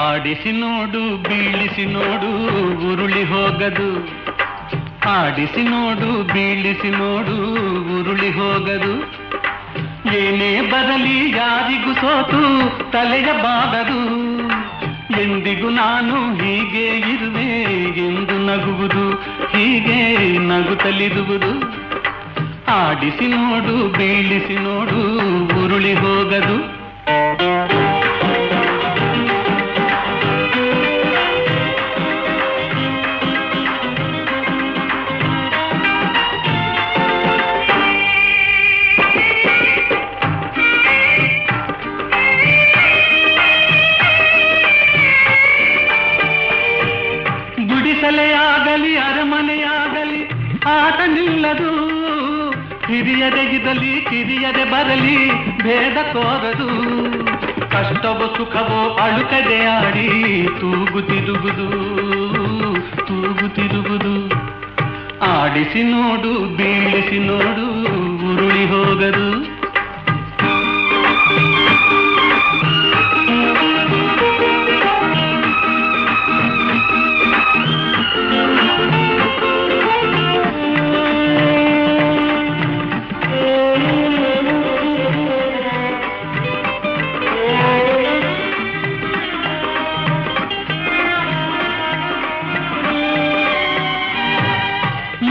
ಆಡಿಸಿ ನೋಡು ಬೀಳಿಸಿ ನೋಡು ಉರುಳಿ ಹೋಗದು, ಆಡಿಸಿ ನೋಡು ಬೀಳಿಸಿ ನೋಡು ಉರುಳಿ ಹೋಗದು. ಏನೇ ಬರಲಿ ಯಾರಿಗೂ ಸೋತು ತಲೆಯ ಬಾಗದು, ಎಂದಿಗೂ ನಾನು ಹೀಗೆ ಇರುವೆ ಎಂದು ನಗುವುದು, ಹೀಗೆ ನಗುತ್ತಲಿರುವುದು. ಆಡಿಸಿ ನೋಡು ಬೀಳಿಸಿ ನೋಡು ಉರುಳಿ ಹೋಗದು. ಗುಡಿಸಲೆಯಾಗಲಿ ಅರಮನೆಯಾಗಲಿ ಆಟ ನಿಲ್ಲದು, ಹಿರಿಯದೆಗಿದಲಿ ಕಿರಿಯದೆ ಬರಲಿ ಭೇದ ತೋರದು. ಕಷ್ಟವೋ ಸುಖವೋ ಅಳುಕದೆ ಆಡಿ ತೂಗುತ್ತಿರುವುದು, ತೂಗುತ್ತಿರುವುದು. ಆಡಿಸಿ ನೋಡು ಬೀಳಿಸಿ ನೋಡು ಉರುಳಿ ಹೋಗದು.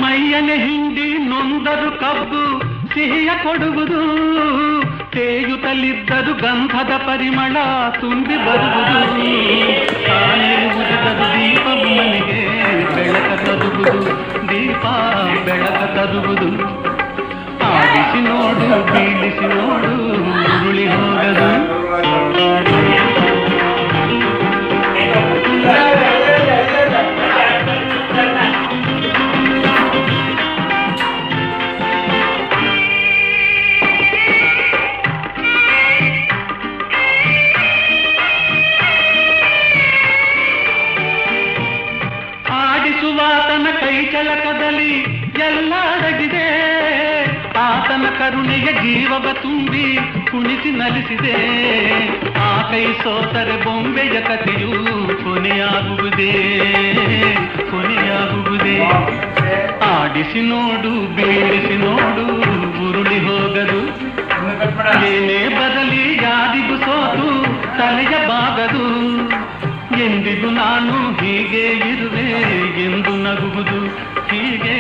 ಮೈಯನೆ ಹಿಂಡಿ ನೊಂದರು ಕಬ್ಬು ಸಿಹಿಯ ಕೊಡುವುದು, ತೇಯುತ್ತಲಿದ್ದರು ಗಂಧದ ಪರಿಮಳ ತುಂಬಿ ಬರುವುದು. ತಾನೇ ಉರಿದರು ದೀಪವು ಮನೆಗೆ ಬೆಳಕ ತರುವುದು, ದೀಪ ಬೆಳಕ ತರುವುದು. ಆಡಿಸಿ ನೋಡು ಬೀಳಿಸಿ ನೋಡು ಉರುಳಿ ಹೋಗದು. ಆತನ ಕೈ ಕೆಳಕದಲ್ಲಿ ಎಲ್ಲ ಅಡಗಿದೆ, ಆತನ ಕರುಣೆಯ ಜೀವವ ತುಂಬಿ ಕುಣಿಸಿ ನಲಿಸಿದೆ. ಆ ಕೈ ಸೋತರೆ ಬೊಂಬೆಯ ಕಥೆಯು ಕೊನೆಯಾಗುವುದೇ, ಕೊನೆಯಾಗುವುದೇ. ಆಡಿಸಿ ನೋಡು ಬೀಳಿಸಿ ನೋಡು ಉರುಳಿ ಹೋಗದು. ಏನೇ ಬದಲಿ ಯಾರಿಗೂ ಸೋತು ತಲೆಯ ಬಾಗದು, ಎಂದಿಗೂ ನಾನು ಹೀಗೆ ಇರುವೆ ಎಂದು ನಗುವುದು, ಹೀಗೆ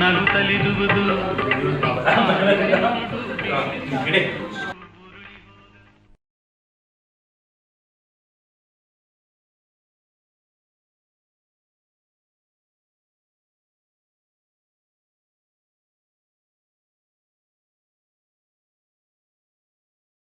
ನಗುತ್ತಲಿರುವುದು.